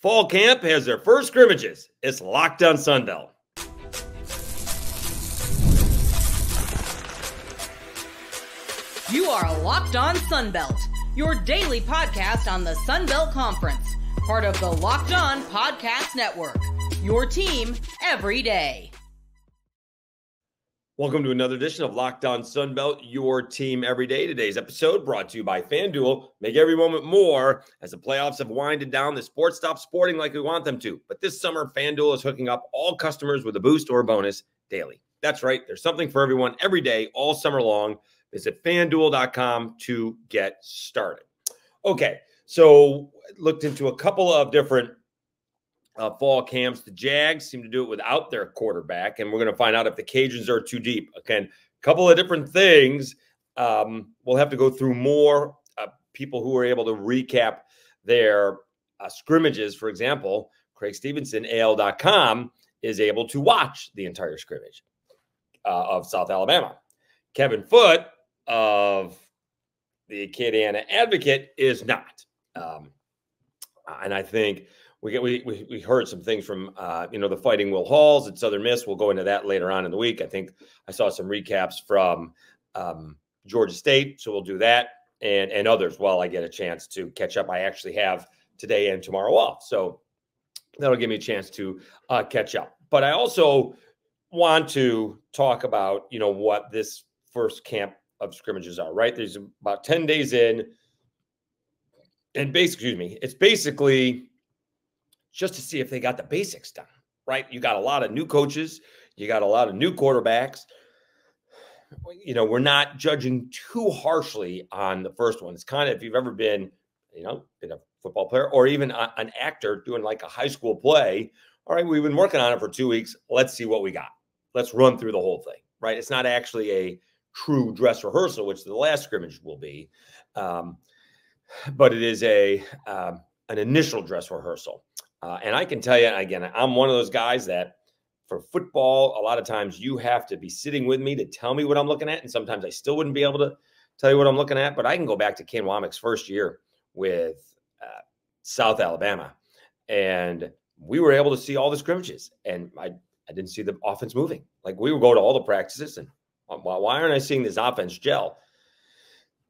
Fall camp has their first scrimmages. It's Locked On Sunbelt. You are Locked On Sunbelt, your daily podcast on the Sunbelt Conference, part of the Locked On Podcast Network, your team every day. Welcome to another edition of Locked On Sunbelt, your team every day. Today's episode brought to you by FanDuel. Make every moment more as the playoffs have winded down. The sports stop sporting like we want them to. But this summer, FanDuel is hooking up all customers with a boost or a bonus daily. That's right. There's something for everyone every day, all summer long. Visit FanDuel.com to get started. Okay, so looked into a couple of different fall camps. The Jags seem to do it without their quarterback, and we're going to find out if the Cajuns are too deep. Again, a couple of different things. We'll have to go through more people who were able to recap their scrimmages. For example, Craig Stevenson, AL.com, is able to watch the entire scrimmage of South Alabama. Kevin Foote of the Acadiana Advocate is not. And I think we heard some things from, the Fighting Will Halls at Southern Miss. We'll go into that later on in the week. I think I saw some recaps from Georgia State, so we'll do that and others while I get a chance to catch up. I actually have today and tomorrow off, so that'll give me a chance to catch up. But I also want to talk about, what this first camp of scrimmages are, right? There's about 10 days in, and it's basically just to see if they got the basics done, right? You got a lot of new coaches. You got a lot of new quarterbacks. We're not judging too harshly on the first one. It's kind of, if you've ever been a football player or even an actor doing like a high school play, all right, we've been working on it for 2 weeks. Let's see what we got. Let's run through the whole thing, right? It's not actually a true dress rehearsal, which the last scrimmage will be, but it is an initial dress rehearsal. And I can tell you, again, I'm one of those guys that for football, a lot of times you have to be sitting with me to tell me what I'm looking at. And sometimes I still wouldn't be able to tell you what I'm looking at, but I can go back to Ken Womack's first year with South Alabama. And we were able to see all the scrimmages, and I didn't see the offense moving. Like, we would go to all the practices, and why aren't I seeing this offense gel?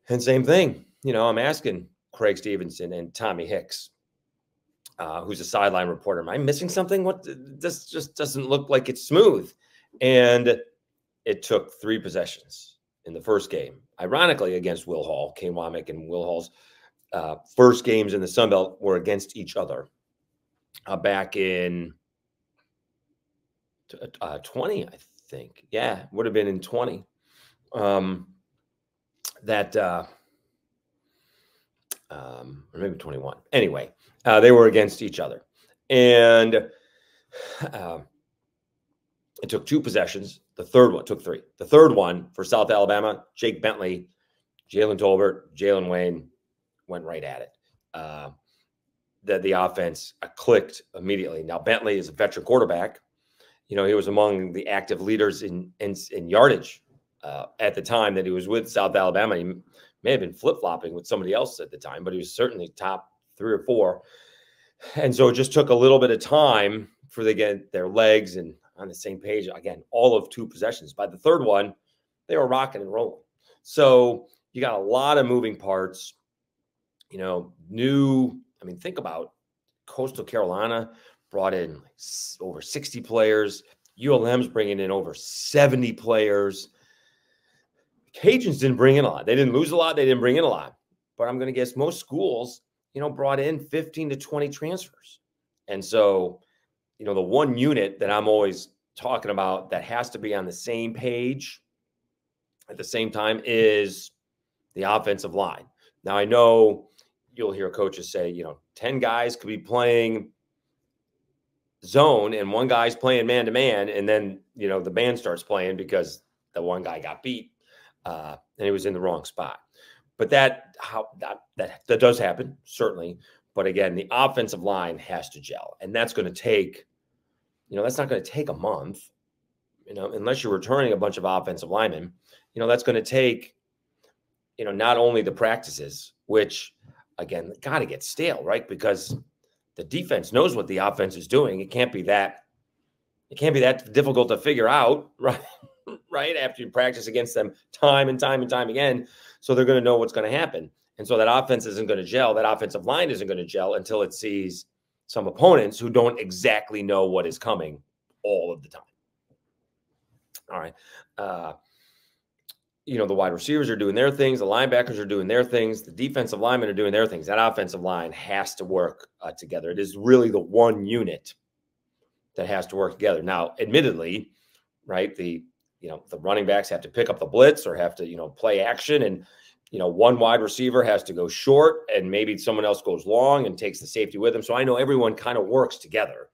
And same thing, I'm asking Craig Stevenson and Tommy Hicks, who's a sideline reporter, am I missing something? This just doesn't look like it's smooth. And it took 3 possessions in the first game, ironically against Will Hall. Kane Womack and Will Hall's first games in the Sun Belt were against each other back in 20, I think. Yeah, would have been in 20. Or maybe 21. Anyway, they were against each other. And it took 2 possessions. The third one took 3. The third one for South Alabama, Jake Bentley, Jalen Tolbert, Jalen Wayne went right at it. The offense clicked immediately. Now, Bentley is a veteran quarterback. He was among the active leaders in yardage at the time that he was with South Alabama. He may have been flip-flopping with somebody else at the time, but he was certainly top 3 or 4. And so it just took a little bit of time for them to get their legs and on the same page. Again, all of 2 possessions. By the third one, they were rocking and rolling. So you got a lot of moving parts. Think about Coastal Carolina brought in over 60 players. ULM's bringing in over 70 players. Cajuns didn't bring in a lot. They didn't lose a lot. They didn't bring in a lot. But I'm going to guess most schools, brought in 15 to 20 transfers. And so, the one unit that I'm always talking about that has to be on the same page at the same time is the offensive line. Now, I know you'll hear coaches say, 10 guys could be playing zone and 1 guy's playing man-to-man, and then, the band starts playing because the one guy got beat and he was in the wrong spot. But that does happen, certainly. But again, the offensive line has to gel, and that's going to take, that's not going to take a month, unless you're returning a bunch of offensive linemen. That's going to take, not only the practices, which again got to get stale, right? Because the defense knows what the offense is doing. It can't be that difficult to figure out, right? Right after you practice against them time and time and time again. So they're going to know what's going to happen. And so that offense isn't going to gel. That offensive line isn't going to gel until it sees some opponents who don't exactly know what is coming all of the time. All right. The wide receivers are doing their things. The linebackers are doing their things. The defensive linemen are doing their things. That offensive line has to work together. It is really the one unit that has to work together. Now, admittedly, right, the running backs have to pick up the blitz or have to, play action. And, one wide receiver has to go short and maybe someone else goes long and takes the safety with them. So I know everyone kind of works together,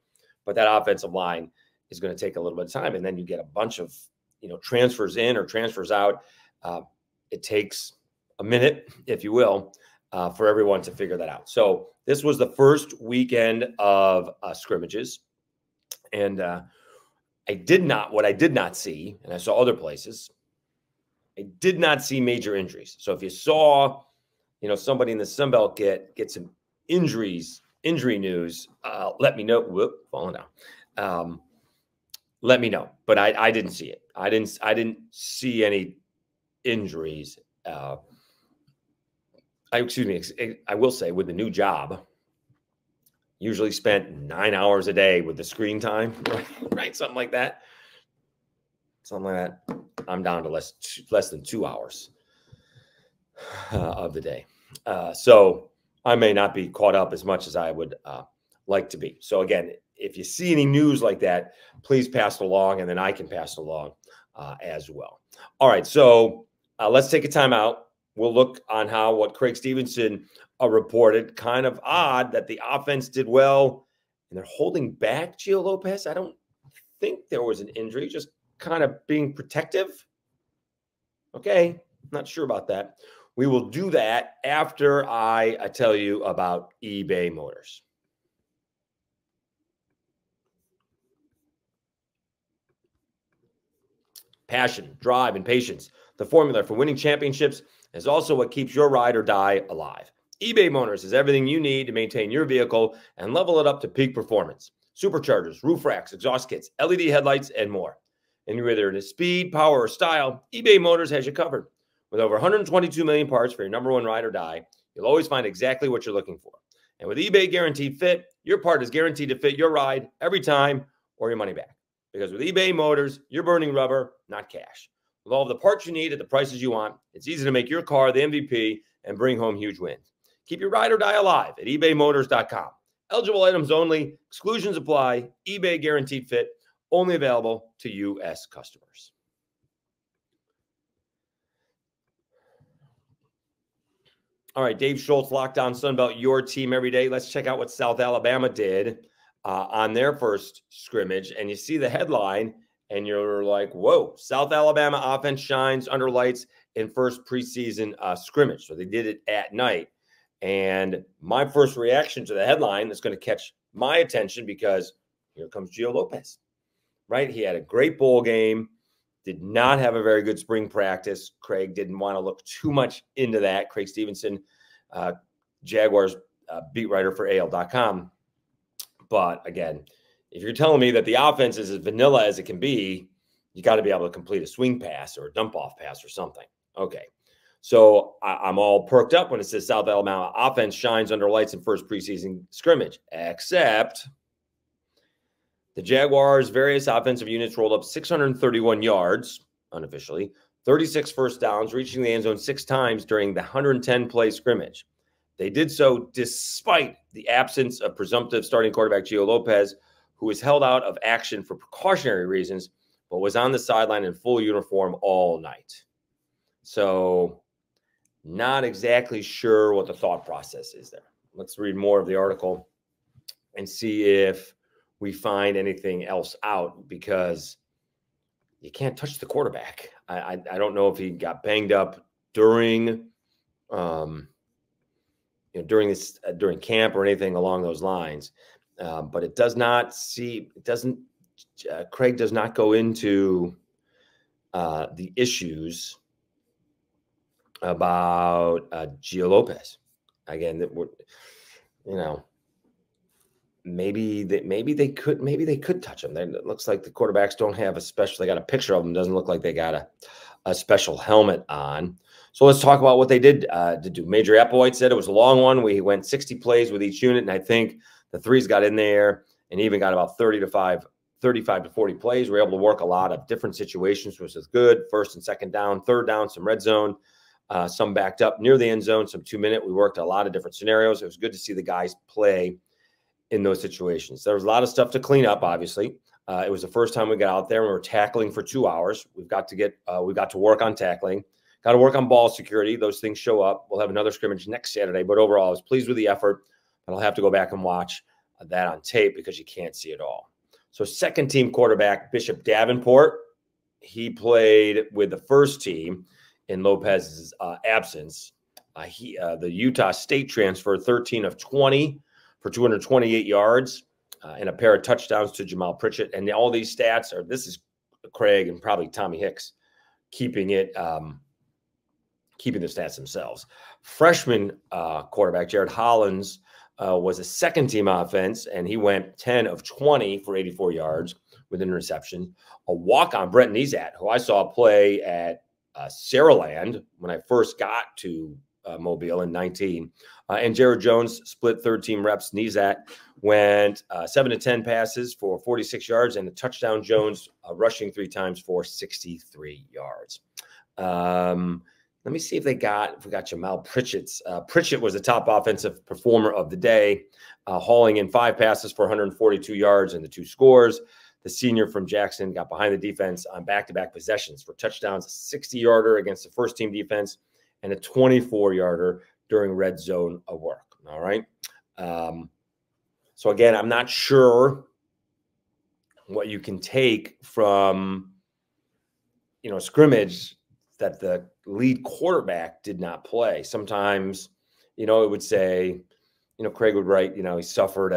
but that offensive line is going to take a little bit of time. And then you get a bunch of, transfers in or transfers out. It takes a minute, if you will, for everyone to figure that out. So this was the first weekend of scrimmages. And what I did not see, and I saw other places, I did not see major injuries. So if you saw, somebody in the Sun Belt get some injury news, let me know. Whoop, falling down. Let me know. But I didn't see it. I didn't see any injuries. I will say with the new job, usually spent 9 hours a day with the screen time, right? Something like that. I'm down to less than 2 hours of the day. So I may not be caught up as much as I would like to be. So again, if you see any news like that, please pass it along, and then I can pass it along as well. All right, so let's take a time out. We'll look on what Craig Stevenson reported. Kind of odd that the offense did well, and they're holding back Gio Lopez. I don't think there was an injury, just kind of being protective. Okay, not sure about that. We will do that after I tell you about eBay Motors. Passion, drive, and patience. The formula for winning championships is also what keeps your ride or die alive. eBay Motors is everything you need to maintain your vehicle and level it up to peak performance. Superchargers, roof racks, exhaust kits, LED headlights, and more. And whether it is speed, power, or style, eBay Motors has you covered. With over 122 million parts for your number one ride or die, you'll always find exactly what you're looking for. And with eBay Guaranteed Fit, your part is guaranteed to fit your ride every time or your money back. Because with eBay Motors, you're burning rubber, not cash. With all of the parts you need at the prices you want, it's easy to make your car the MVP and bring home huge wins. Keep your ride or die alive at ebaymotors.com. Eligible items only. Exclusions apply. eBay Guaranteed Fit. Only available to U.S. customers. All right, Dave Schultz, Locked On Sunbelt, your team every day. Let's check out what South Alabama did on their first scrimmage. And you see the headline, and you're like, whoa, South Alabama offense shines under lights in first preseason scrimmage. So they did it at night. And my first reaction to the headline that's going to catch my attention, because here comes Gio Lopez, right? He had a great bowl game, did not have a very good spring practice. Craig didn't want to look too much into that. Craig Stevenson, Jaguars beat writer for AL.com. But again, if you're telling me that the offense is as vanilla as it can be, you got to be able to complete a swing pass or a dump off pass or something. Okay. So I'm all perked up when it says South Alabama offense shines under lights in first preseason scrimmage, except the Jaguars' various offensive units rolled up 631 yards unofficially, 36 first downs, reaching the end zone 6 times during the 110-play scrimmage. They did so despite the absence of presumptive starting quarterback Gio Lopez, who was held out of action for precautionary reasons, but was on the sideline in full uniform all night. So not exactly sure what the thought process is there. Let's read more of the article and see if we find anything else out, because you can't touch the quarterback. I don't know if he got banged up during during camp or anything along those lines. But it does not Craig does not go into the issues about Gio Lopez. Again, that we're, maybe they could touch him. It looks like the quarterbacks don't have a special. They got a picture of them. Doesn't look like they got a special helmet on. So let's talk about what they did to do. Major Applewhite said it was a long one. We went 60 plays with each unit, and I think the threes got in there and even got about 35 to 40 plays. We were able to work a lot of different situations, which is good. First and second down, third down, some red zone, some backed up near the end zone, some 2-minute. We worked a lot of different scenarios. It was good to see the guys play in those situations. There was a lot of stuff to clean up, obviously. It was the first time we got out there and we were tackling for 2 hours. We got to work on tackling, got to work on ball security. Those things show up. We'll have another scrimmage next Saturday, but overall I was pleased with the effort, but I'll have to go back and watch that on tape because you can't see it all. So second team quarterback, Bishop Davenport, he played with the first team in Lopez's absence. The Utah State transfer, 13 of 20 for 228 yards and a pair of touchdowns to Jamal Pritchett. And all these stats this is Craig and probably Tommy Hicks keeping the stats themselves. Freshman quarterback Jared Hollins was a second team offense, and he went 10 of 20 for 84 yards with an interception. A walk-on, Brett Nezat, who I saw play at Saraland when I first got to Mobile in 19. And Jared Jones split third team reps. Nezat went 7 to 10 passes for 46 yards and a touchdown. Jones rushing 3 times for 63 yards. Let me see if we got Jamal Pritchett's. Pritchett was the top offensive performer of the day, hauling in 5 passes for 142 yards and the 2 scores. The senior from Jackson got behind the defense on back-to-back possessions for touchdowns, a 60-yarder against the first-team defense, and a 24-yarder during red zone work. All right. So, again, I'm not sure what you can take from, scrimmage that the lead quarterback did not play. Sometimes, it would say, Craig would write, he suffered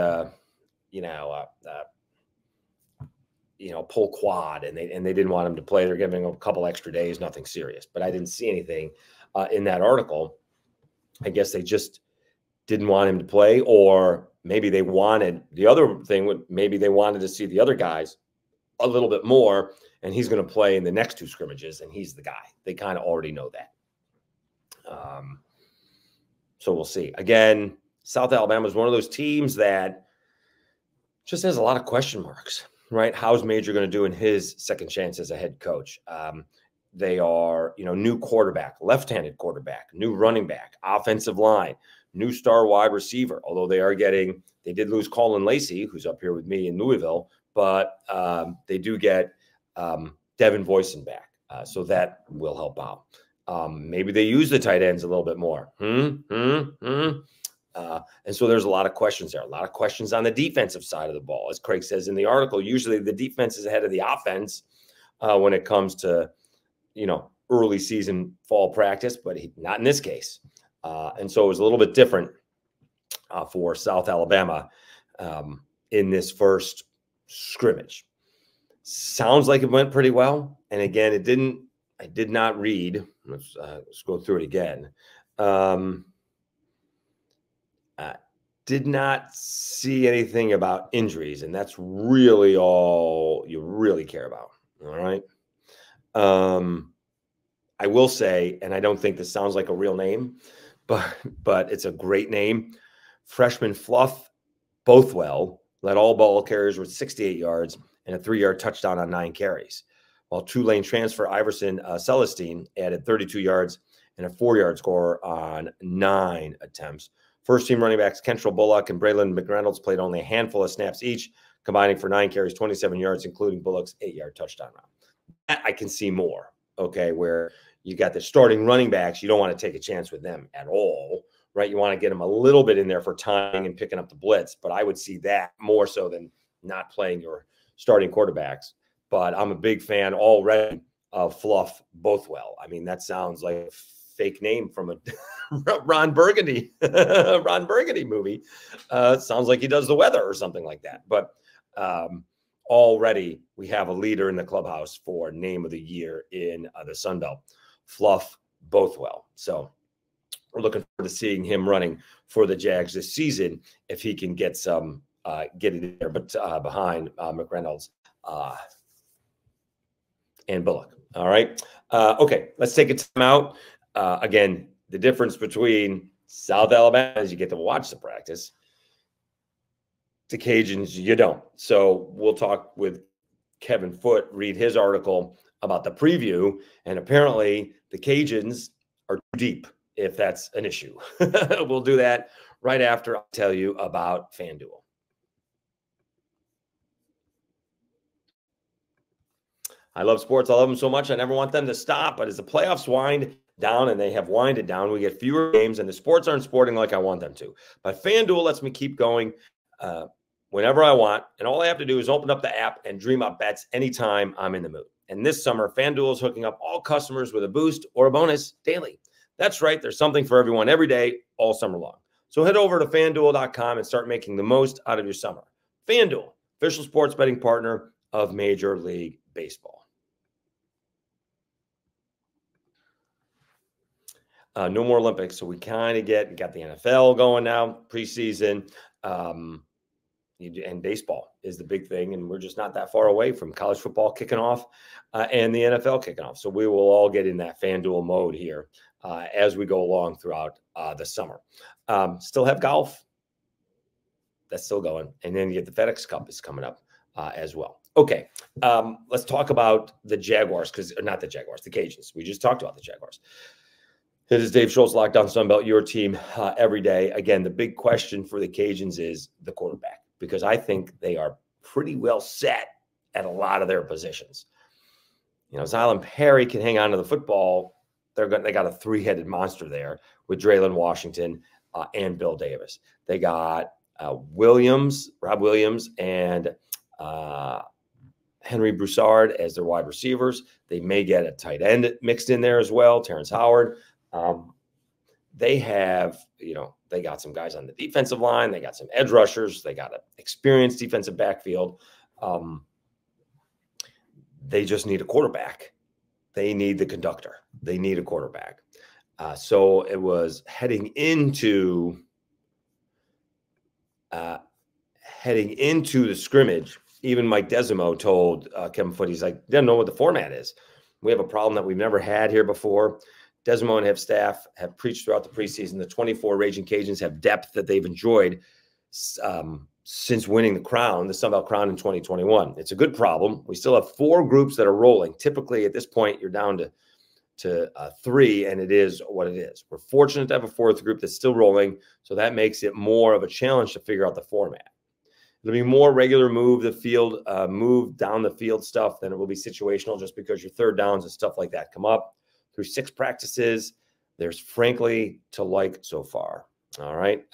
pull quad and they didn't want him to play. They're giving him a couple extra days, nothing serious. But I didn't see anything in that article. I guess they just didn't want him to play, or maybe they wanted maybe they wanted to see the other guys a little bit more, and he's going to play in the next 2 scrimmages, and he's the guy. They kind of already know that. So we'll see. Again, South Alabama is one of those teams that just has a lot of question marks, right? How's Major going to do in his second chance as a head coach? They are, new quarterback, left-handed quarterback, new running back, offensive line, new star wide receiver, although they did lose Colin Lacey, who's up here with me in Louisville, but they do get Devin Voisin back. So that will help out. Maybe they use the tight ends a little bit more. And so there's a lot of questions there, a lot of questions on the defensive side of the ball. As Craig says in the article, usually the defense is ahead of the offense when it comes to, early season fall practice, but not in this case. And so it was a little bit different for South Alabama in this first scrimmage. Sounds like it went pretty well. And again, I did not read. Let's go through it again. Did not see anything about injuries, and that's really all you really care about. All right. I will say, and I don't think this sounds like a real name, but it's a great name. Freshman Fluff Bothwell led all ball carriers with 68 yards and a 3-yard touchdown on 9 carries, while Tulane transfer Iverson Celestine added 32 yards and a 4-yard score on 9 attempts. First-team running backs Kentrell Bullock and Braylon McReynolds played only a handful of snaps each, combining for 9 carries, 27 yards, including Bullock's 8-yard touchdown run. That I can see more, okay, where you got the starting running backs. You don't want to take a chance with them at all, right? You want to get them a little bit in there for timing and picking up the blitz, but I would see that more so than not playing your starting quarterbacks. But I'm a big fan already of Fluff Bothwell. I mean, that sounds like a fake name from a Ron Burgundy movie. Sounds like he does the weather or something like that. But already we have a leader in the clubhouse for name of the year in the Sun Belt, Fluff Bothwell. So we're looking forward to seeing him running for the Jags this season if he can get some getting there, but behind McReynolds and Bullock. All right. Okay, let's take a time out. Again, the difference between South Alabama is you get to watch the practice. The Cajuns, you don't. So we'll talk with Kevin Foote, read his article about the preview, and apparently the Cajuns are too deep, if that's an issue. We'll do that right after I tell you about FanDuel. I love sports. I love them so much. I never want them to stop. But as the playoffs wind down, and they have winded down, we get fewer games, and the sports aren't sporting like I want them to. But FanDuel lets me keep going whenever I want. And all I have to do is open up the app and dream up bets anytime I'm in the mood. And this summer, FanDuel is hooking up all customers with a boost or a bonus daily. That's right. There's something for everyone every day, all summer long. So head over to FanDuel.com and start making the most out of your summer. FanDuel, official sports betting partner of Major League Baseball. No more Olympics. So we kind of got the NFL going now, preseason. And baseball is the big thing. And we're just not that far away from college football kicking off and the NFL kicking off. So we will all get in that FanDuel mode here as we go along throughout the summer. Still have golf. That's still going. And then you get the FedEx Cup is coming up as well. Okay. Let's talk about the Jaguars, not the Jaguars, the Cajuns. We just talked about the Jaguars. It is Dave Schultz, Locked On Sunbelt, your team every day. Again, the big question for the Cajuns is the quarterback, because I think they are pretty well set at a lot of their positions. You know, Zylan Perry can hang on to the football. They got a three-headed monster there with Draylen Washington and Bill Davis. They got Rob Williams, and Henry Broussard as their wide receivers. They may get a tight end mixed in there as well, Terrence Howard. They have, they got some guys on the defensive line. They got some edge rushers. They got an experienced defensive backfield. They just need a quarterback. They need the conductor. They need a quarterback. So it was heading into the scrimmage. Even Mike Desimo told Kevin Foote, he's like, doesn't know what the format is. We have a problem that we've never had here before. Desimo and his staff have preached throughout the preseason. The 24 Ragin' Cajuns have depth that they've enjoyed since winning the crown, the Sunbelt Crown in 2021. It's a good problem. We still have 4 groups that are rolling. Typically, at this point, you're down to 3, and it is what it is. We're fortunate to have a 4th group that's still rolling, so that makes it more of a challenge to figure out the format. It'll be more regular move down the field stuff than it will be situational, just because your third downs and stuff like that come up. Through 6 practices, there's frankly to like so far. All right.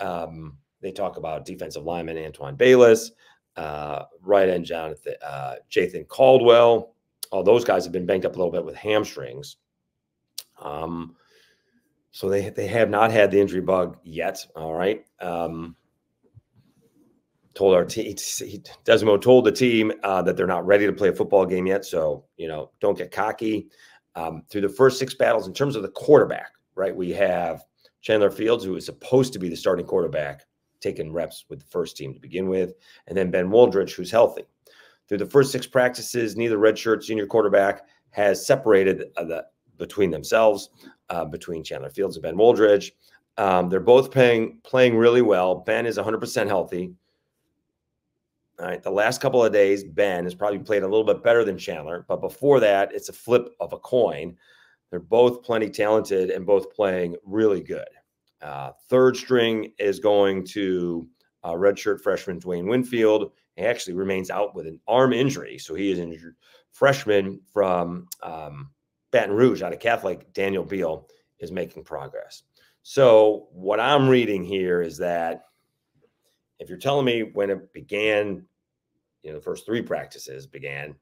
They talk about defensive lineman Antoine Bayless, right end Jathan Caldwell. All those guys have been banged up a little bit with hamstrings. So they have not had the injury bug yet. All right. Told our team, Desimo told the team that they're not ready to play a football game yet. So, don't get cocky. Through the first 6 battles, in terms of the quarterback, right, we have Chandler Fields, who is supposed to be the starting quarterback, taking reps with the first team to begin with, and then Ben Woldridge, who's healthy. Through the first 6 practices, neither redshirt senior quarterback has separated between themselves, between Chandler Fields and Ben Woldridge. They're both playing really well. Ben is 100% healthy. All right, the last couple of days, Ben has probably played a little bit better than Chandler, but before that, it's a flip of a coin. They're both plenty talented and both playing really good. Third string is going to redshirt freshman Dwayne Winfield. He actually remains out with an arm injury, so he is injured. Freshman from Baton Rouge out of Catholic, Daniel Beal, is making progress. So what I'm reading here is that if you're telling me when it began, the first 3 practices began,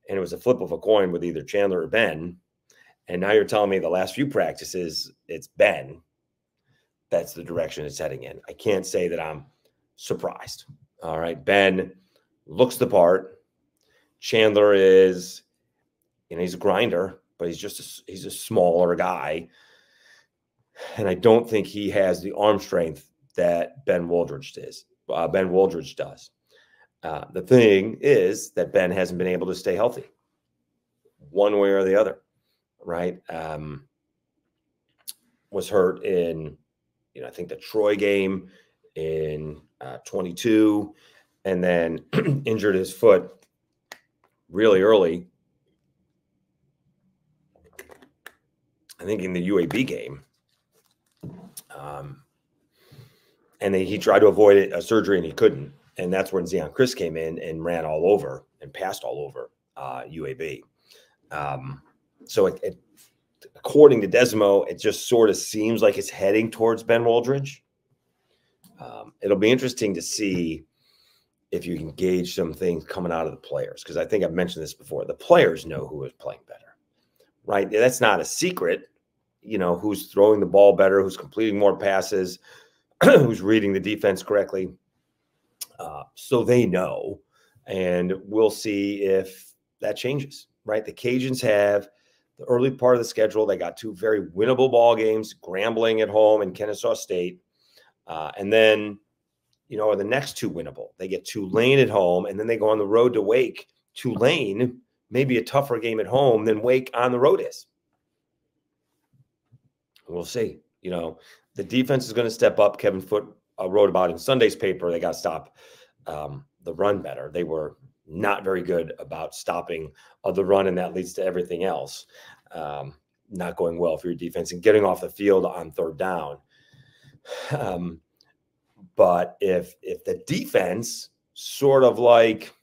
and it was a flip of a coin with either Chandler or Ben, and now you're telling me the last few practices, it's Ben, that's the direction it's heading in. I can't say that I'm surprised. All right. Ben looks the part. Chandler is, he's a grinder, but he's a smaller guy. And I don't think he has the arm strength that Ben Woldridge is. Ben Wooldridge does. The thing is that Ben hasn't been able to stay healthy one way or the other, right? Was hurt in, I think the Troy game in 22, and then injured his foot really early, I think in the UAB game. And then he tried to avoid a surgery and he couldn't. And that's when Zion Chris came in and ran all over and passed all over UAB. So according to Desmo, it just sort of seems like it's heading towards Ben Wooldridge. It'll be interesting to see if you can gauge some things coming out of the players, because I think I've mentioned this before. The players know who is playing better, right? That's not a secret, who's throwing the ball better, who's completing more passes, who's reading the defense correctly. So they know, and we'll see if that changes, right? The Cajuns have the early part of the schedule. They got 2 very winnable ball games, Grambling at home and Kennesaw State. And then, the next 2 winnable. They get Tulane at home, and then they go on the road to Wake. Tulane, maybe a tougher game at home than Wake on the road is. We'll see. The defense is going to step up. Kevin Foote wrote about in Sunday's paper, they got to stop the run better. They were not very good about stopping the run, and that leads to everything else not going well for your defense and getting off the field on 3rd down. But if the defense sort of like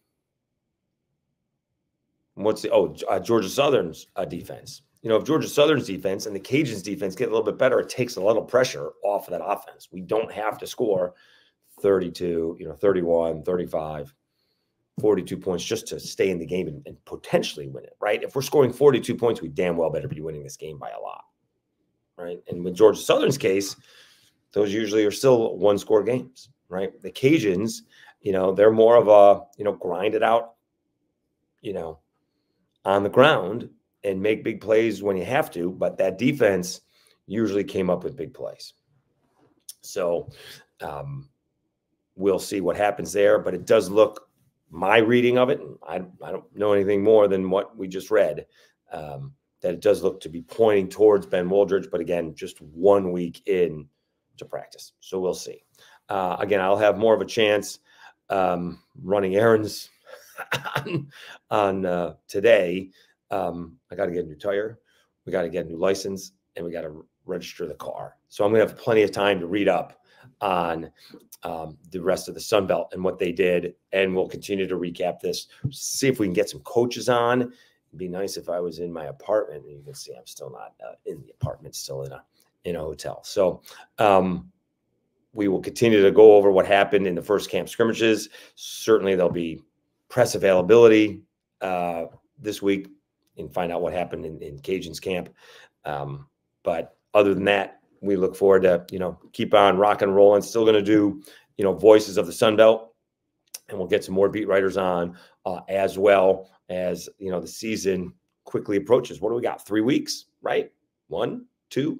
Georgia Southern's defense, if Georgia Southern's defense and the Cajuns defense get a little bit better, it takes a little pressure off of that offense. We don't have to score 32, 31, 35, 42 points just to stay in the game and potentially win it, right? If we're scoring 42 points, we damn well better be winning this game by a lot, right? And with Georgia Southern's case, those usually are still 1-score games, right? The Cajuns, they're more of a, grind it out, on the ground and make big plays when you have to. But that defense usually came up with big plays. So we'll see what happens there. But it does look, my reading of it, and I don't know anything more than what we just read, that it does look to be pointing towards Ben Wooldridge. But again, just 1 week in to practice. So we'll see. Again, I'll have more of a chance running errands on today. I got to get a new tire. We got to get a new license, and we got to register the car. So I'm going to have plenty of time to read up on the rest of the Sun Belt and what they did. And we'll continue to recap this, see if we can get some coaches on. It'd be nice if I was in my apartment, and you can see I'm still not in the apartment, still in a hotel. So we will continue to go over what happened in the first camp scrimmages. Certainly there'll be press availability this week and find out what happened in Cajuns camp. But other than that, we look forward to, keep on rock and rolling. Still going to do, voices of the Sun Belt, and we'll get some more beat writers on as well as, the season quickly approaches. What do we got? 3 weeks, right? 1, 2,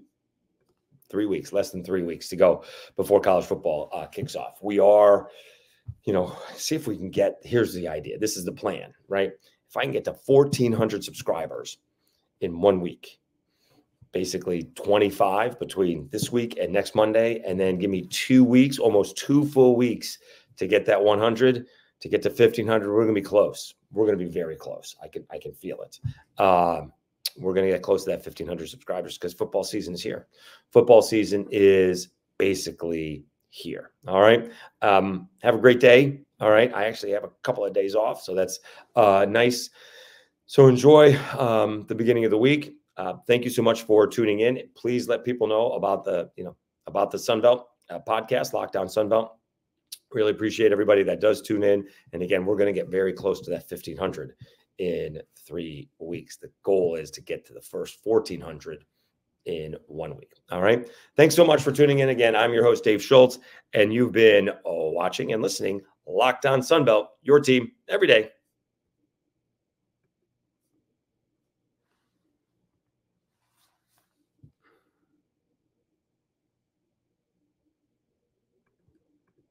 3 weeks, less than 3 weeks to go before college football kicks off. We are, see if we can get, here's the idea. This is the plan, right? If I can get to 1,400 subscribers in 1 week, basically 25 between this week and next Monday, and then give me 2 weeks, almost 2 full weeks to get that 100, to get to 1,500, we're going to be close. We're going to be very close. I can feel it. We're going to get close to that 1,500 subscribers because football season is here. Football season is basically here. All right. Have a great day. All right. I actually have a couple of days off, so that's nice. So enjoy the beginning of the week. Thank you so much for tuning in. Please let people know about the Sun Belt podcast, Lockdown Sun Belt. Really appreciate everybody that does tune in. And again, we're going to get very close to that 1,500 in 3 weeks. The goal is to get to the first 1,400 in 1 week. All right. Thanks so much for tuning in. Again, I'm your host, Dave Schultz, and you've been watching and listening Locked On Sun Belt, your team every day.